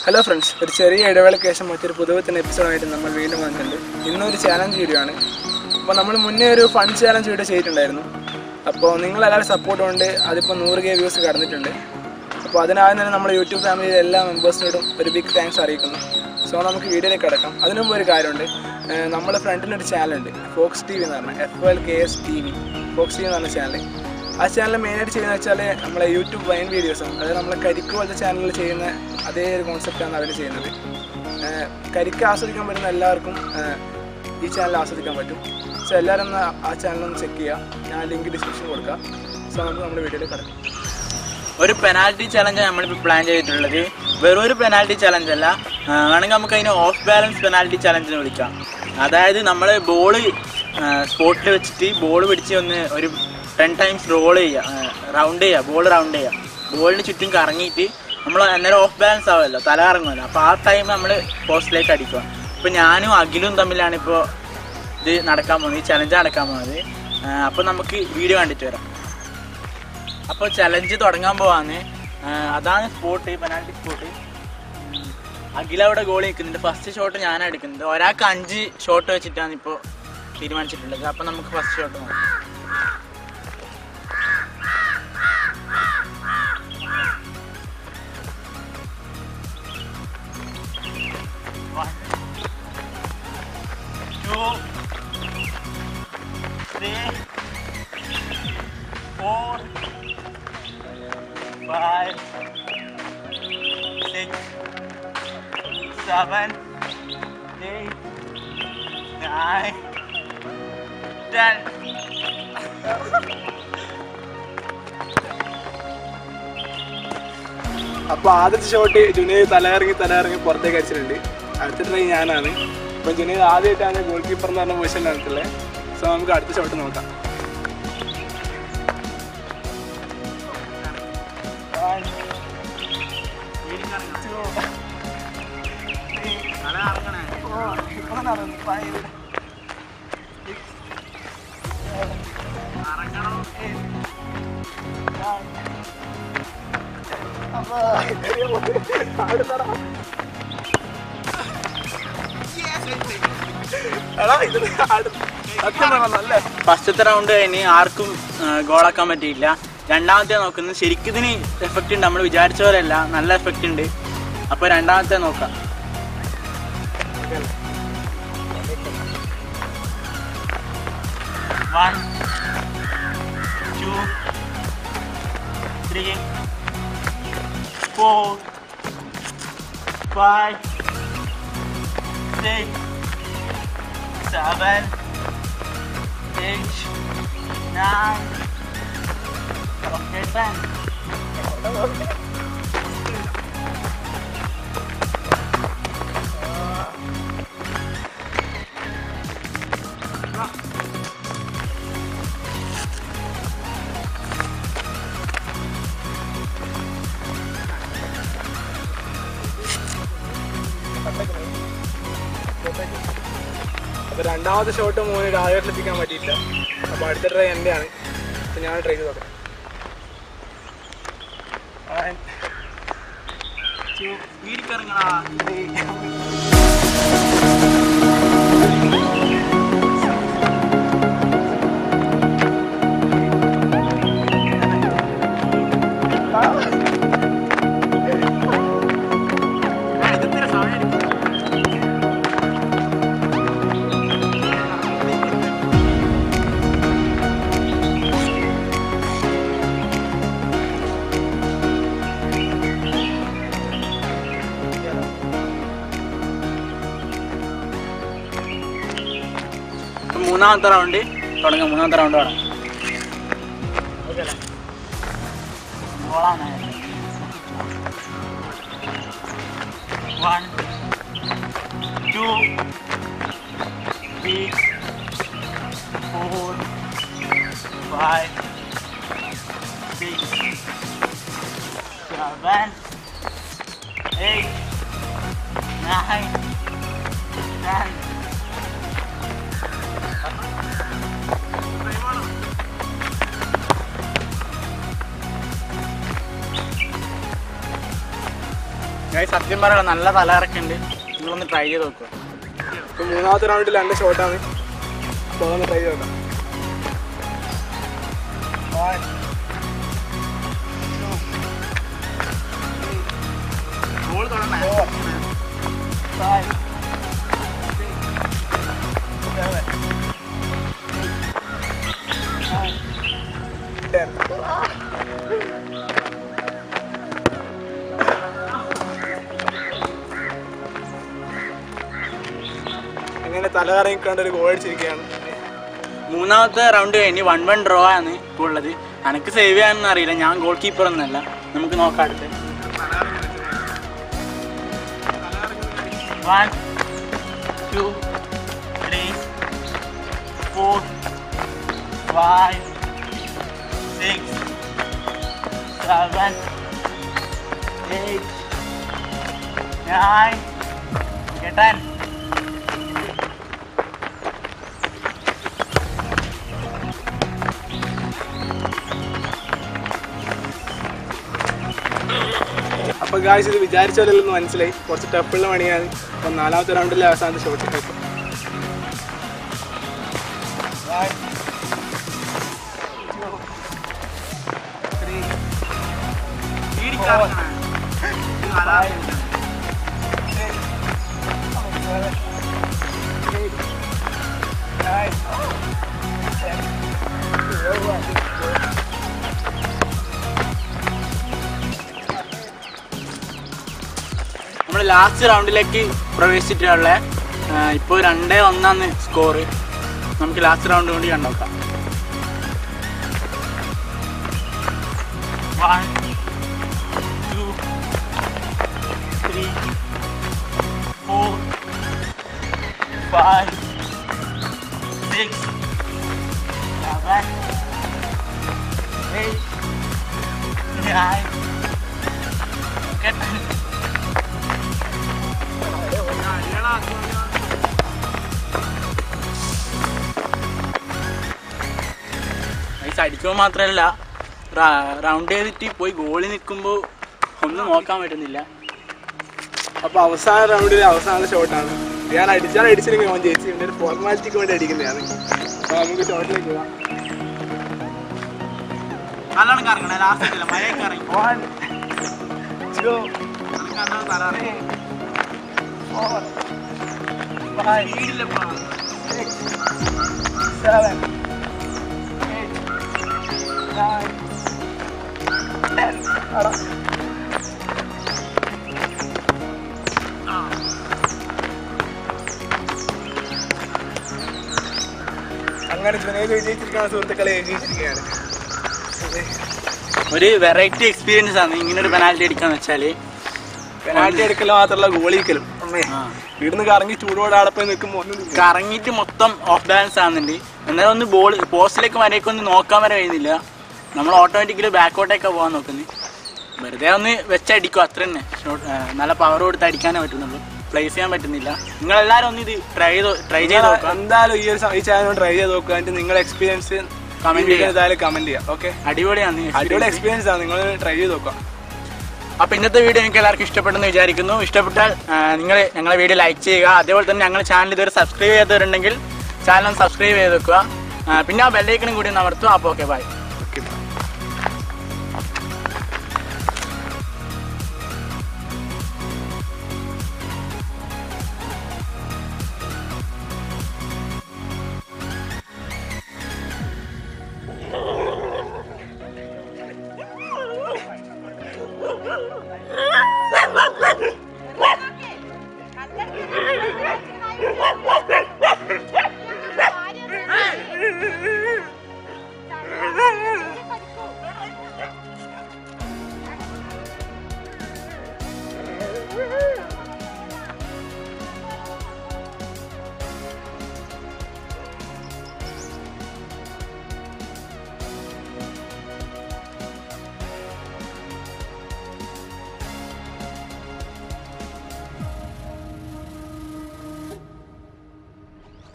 Hello friends, ഒരു ചെറിയ ഇടവേളയ്ക്ക് ശേഷം മറ്റൊരു പുതുവത്തിന് എപ്പിസോഡായിട്ട് നമ്മൾ വീണ്ടും വന്നിട്ടുണ്ട്. ഇന്നൊരു ചാലഞ്ച് വീഡിയോ ആണ്. അപ്പോൾ നമ്മൾ മുന്നേ ഒരു ഫൺ ചാലഞ്ച് വീഡിയോ ചെയ്തിട്ടുണ്ടായിരുന്നു. അപ്പോൾ നിങ്ങളെല്ലാവരും സപ്പോർട്ട് കൊണ്ട് അതിപ്പോൾ 100K വ്യൂസ് കടന്നിട്ടുണ്ട്. അപ്പോൾ അതിനാദ്യം തന്നെ നമ്മുടെ യൂട്യൂബ് ഫാമിലിയിലെ എല്ലാ മെമ്പേഴ്സിനോടും ഒരു ബിഗ് താങ്ക്സ് അറിയിക്കുന്നു. സോ നമുക്ക് വീഡിയോയിലേക്ക് കിടക്കാം. അതിനു മുമ്പ് ഒരു കാര്യമുണ്ട്. നമ്മുടെ ഫ്രണ്ടിനൊരു ചാനലുണ്ട്, ഫോക്സ് TV എന്ന് പറഞ്ഞാൽ FLKS TV, ഫോക്സ് TV എന്ന് പറഞ്ഞ ചാനൽ. ആ ചാനൽ മെയിനായിട്ട് ചെയ്യുന്നത് വെച്ചാൽ നമ്മളെ യൂട്യൂബ് വൈൻ വീഡിയോസാണ്. അതായത് നമ്മളെ കരിക്ക് പോലത്തെ ചാനലിൽ ചെയ്യുന്ന അതേ ഒരു കോൺസെപ്റ്റാണ് അവർ ചെയ്യുന്നത്. കരിക്ക് ആസ്വദിക്കാൻ പറ്റുന്ന എല്ലാവർക്കും ഈ ചാനൽ ആസ്വദിക്കാൻ പറ്റും. സോ എല്ലാവരും ഒന്ന് ആ ചാനലൊന്ന് ചെക്ക് ചെയ്യുക. ഞാൻ ലിങ്ക് ഡിസ്ക്രിപ്ഷൻ കൊടുക്കാം. സോ നമുക്ക് നമ്മുടെ വീഡിയോയിൽ കിടക്കാം. ഒരു പെനാൽറ്റി ചലഞ്ചാണ് നമ്മളിപ്പോൾ പ്ലാൻ ചെയ്തിട്ടുള്ളത്. വെറും ഒരു പെനാൽറ്റി ചലഞ്ച് അല്ല, വേണമെങ്കിൽ നമുക്ക് അതിന് ഓഫ് ബാലൻസ് പെനാൽറ്റി ചലഞ്ചിന് വിളിക്കാം. അതായത് നമ്മൾ ബോള് സ്പോട്ടിൽ വെച്ചിട്ട് ബോൾ പിടിച്ച് ഒരു 10 ടൈംസ് റൗണ്ട് ചെയ്യുക, ബോൾ റൗണ്ട് ചെയ്യുക. ബോളിന് ചുറ്റും കറങ്ങിയിട്ട് നമ്മൾ അന്നേരം ഓഫ് ബാലൻസ് ആവുമല്ലോ, തല കറങ്ങുമല്ലോ. അപ്പോൾ ആ ടൈം നമ്മൾ പോസ്റ്റിലേക്ക് അടിക്കുക. ഇപ്പോൾ ഞാനും അഖിലും തമ്മിലാണ് ഇപ്പോൾ ഇത് നടക്കാൻ പോകുന്നത്, ഈ ചലഞ്ച് നടക്കാൻ പോകുന്നത്. അപ്പോൾ നമുക്ക് വീഡിയോ കണ്ടിട്ട് വരാം. അപ്പോൾ ചലഞ്ച് തുടങ്ങാൻ പോവാന്ന്. അതാണ് സ്പോട്ട്, പെനാൽറ്റി സ്പോട്ട്. അഖിലവിടെ ഗോളി നിൽക്കുന്നുണ്ട്. ഫസ്റ്റ് ഷോട്ട് ഞാനാണ് എടുക്കുന്നത്. ഒരാൾക്ക് 5 ഷോട്ട് വെച്ചിട്ടാണ് ഇപ്പോൾ തീരുമാനിച്ചിട്ടുള്ളത്. അപ്പോൾ നമുക്ക് ഫസ്റ്റ് ഷോട്ട് നോക്കാം. Five, 6, 7, 8, 9, 10. അപ്പോൾ ആദ്യത്തെ ഷോട്ട് ജുനൈദ് തലയിറങ്ങി പുറത്തേക്ക് അടിച്ചിട്ടുണ്ട്. അടുത്ത ട്രൈ ഞാനാണ്. അപ്പോൾ ജുനൈദ് ആദ്യമായിട്ടാണ് ഗോൾ കീപ്പർ എന്ന് പറഞ്ഞ പൊസിഷനിലാണുള്ളത്. സോ നമുക്ക് അടുത്ത ഷോട്ട് നോക്കാം. ഫസ്റ്റത്തെ റൗണ്ട് കഴിഞ്ഞ് ആർക്കും ഗോളാക്കാൻ പറ്റിയില്ല. രണ്ടാമത്തെ നോക്കുന്നത് ശരിക്കും ഇതിന് എഫക്റ്റ് ഉണ്ട്, നമ്മൾ വിചാരിച്ച പോലെയല്ല, നല്ല എഫക്റ്റ് ഉണ്ട്. അപ്പോൾ രണ്ടാമത്തെ നോക്കാം. One, 2, 3, 4, 5, 6, 7, 8, 9. Okay, 10. അപ്പോൾ രണ്ടാമത്തെ ഷോട്ട് മോന് ടാർഗറ്റിലെത്തിക്കാൻ പറ്റിയില്ല. അപ്പോൾ അടുത്ത ട്രൈ എൻ്റെയാണ്. അപ്പോൾ ഞാൻ ട്രൈ ചെയ്ത് നോക്കാം. 1, 2, വീടിക്കിറങ്ങടാ. മൂന്നാമത്തെ റൗണ്ട് തുടങ്ങാം. മൂന്നാമത്തെ റൗണ്ട് തുടങ്ങാം. ഗോളാണ്. 1, 2, 3, 4, 5, 6, 7, 8, 9, 10. സത്യം പറയാം നല്ല തലകറക്കുണ്ട്. നിങ്ങളൊന്ന് ട്രൈ ചെയ്ത് നോക്കുക. ഇപ്പം മൂന്നാമത്തെ റൗണ്ടിൽ 2 ഷോട്ടാണ്. അപ്പോൾ അതൊന്ന് ട്രൈ ചെയ്ത് നോക്കാം. ബോൾ തുടങ്ങണേ. അങ്ങനെ തലകറങ്ങിക്കൊണ്ട് ഒരു ഗോൾ അടിച്ചിരിക്കുകയാണ്. മൂന്നാമത്തെ റൗണ്ട് കഴിഞ്ഞ് 1-1 ഡ്രോ ആണ് ഇപ്പോൾ ഉള്ളത്. എനിക്ക് സേവ് ചെയ്യാനൊന്നും അറിയില്ല, ഞാൻ ഗോൾ കീപ്പർ ഒന്നല്ല. നമുക്ക് നോക്കാം അടുത്ത്. 1 2 3 4 5 6 7 8 9 10. അപ്പോൾ ഗായ്സ് ഇത് വിചാരിച്ച പോലെയൊന്നും മനസ്സിലായി. കുറച്ച് ടഫുള്ള പണിയാണ്. അപ്പം 4ാമത്തെ റൗണ്ടിലെ അവസാനത്തെ ഷോട്ട് ഇട്ടേക്കും. നമ്മൾ ലാസ്റ്റ് റൗണ്ടിലേക്ക് പ്രവേശിച്ചിട്ടുള്ള ഇപ്പോൾ 2-1 സ്കോറ്. നമുക്ക് ലാസ്റ്റ് റൗണ്ട് കൂടി കണ്ടോക്കാം. 1 2 3 4 5 6 7 8 9 10. അടിക്കുമ്പോൾ മാത്രമല്ല റൗണ്ട് ചെയ്തിട്ട് പോയി ഗോളിൽ നിൽക്കുമ്പോൾ ഒന്നും നോക്കാൻ പറ്റുന്നില്ല. അപ്പോൾ അവസാന റൗണ്ടിലെ അവസാന ഷോട്ടാണ്. ഞാൻ അടിച്ചില്ലെങ്കിൽ ഓൻ ജയിച്ചു. എൻ്റെ ഒരു ഫോർമാലിറ്റിക്ക് വേണ്ടി അടിക്കുന്നതാണ്. അപ്പോൾ നമുക്ക് ഷോട്ടിലേക്ക് പോകാം. നല്ലോണം കറങ്ങണേ. ലാസ്റ്റ് മഴയൊക്കെ ഇറങ്ങി 1 2 തലറങ്ങി 4 5 6 7 8 9 10. അങ്ങനെ ജുനൈദ് വിജയിച്ചിരിക്കുകയാണ് സുഹൃത്തുക്കളെ. വിജയിച്ചിരിക്കുകയാണ്. ഒരു വെറൈറ്റി എക്സ്പീരിയൻസ് ആണ് ഇങ്ങനെ ഒരു പെനാൽറ്റി അടിക്കാന്ന് വെച്ചാൽ. പെനാൽറ്റി എടുക്കലും മാത്രമല്ല ഗോളിക്കലും. വീടിന്ന് കറങ്ങി ചൂടോടെ ആടപ്പോയി നിൽക്കുമ്പോൾ കറങ്ങിയിട്ട് മൊത്തം ഓഫ് ബാലൻസ് ആകുന്നുണ്ട്. എന്നാലും ഒന്ന് ബോൾ പോസ്റ്റിലേക്ക് വരെയൊക്കെ ഒന്ന് നോക്കാൻ വരെ കഴിയുന്നില്ല. നമ്മൾ ഓട്ടോമാറ്റിക്കലി ബാക്കോട്ടേക്കാണ് പോകാൻ നോക്കുന്നത്. വെറുതെ ഒന്ന് വെച്ചടിക്കും, അത്ര തന്നെ. നല്ല പവർ കൊടുത്ത് അടിക്കാനേ പറ്റുന്നുള്ളൂ, പ്ലേസ് ചെയ്യാൻ പറ്റുന്നില്ല. നിങ്ങളെല്ലാവരും ഒന്ന് ഇത് ട്രൈ ചെയ്ത് നോക്കുക. എന്തായാലും ഈ ചാനൽ ട്രൈ ചെയ്ത് നോക്കുക. എന്നിട്ട് നിങ്ങളുടെ എക്സ്പീരിയൻസ് കമന്റ് ചെയ്യാം. ഓക്കെ, അടിപൊളിയാണ്, അടിപൊളി എക്സ്പീരിയൻസ് ആണ്. നിങ്ങൾ ട്രൈ ചെയ്ത് നോക്കാം. അപ്പോൾ ഇന്നത്തെ വീഡിയോ നിങ്ങൾക്ക് എല്ലാവർക്കും ഇഷ്ടപ്പെട്ടെന്ന് വിചാരിക്കുന്നു. ഇഷ്ടപ്പെട്ടാൽ നിങ്ങൾ ഞങ്ങളെ വീഡിയോ ലൈക്ക് ചെയ്യുക. അതേപോലെ തന്നെ ഞങ്ങളുടെ ചാനൽ ഇതുവരെ സബ്സ്ക്രൈബ് ചെയ്തവരുണ്ടെങ്കിൽ ചാനൽ ഒന്ന് സബ്സ്ക്രൈബ് ചെയ്ത് വെക്കുക. പിന്നെ ആ ബെല്ലൈക്കണും കൂടി ഒന്ന് അമർത്തുക. അപ്പോൾ ഓക്കെ, ബൈ. Ah!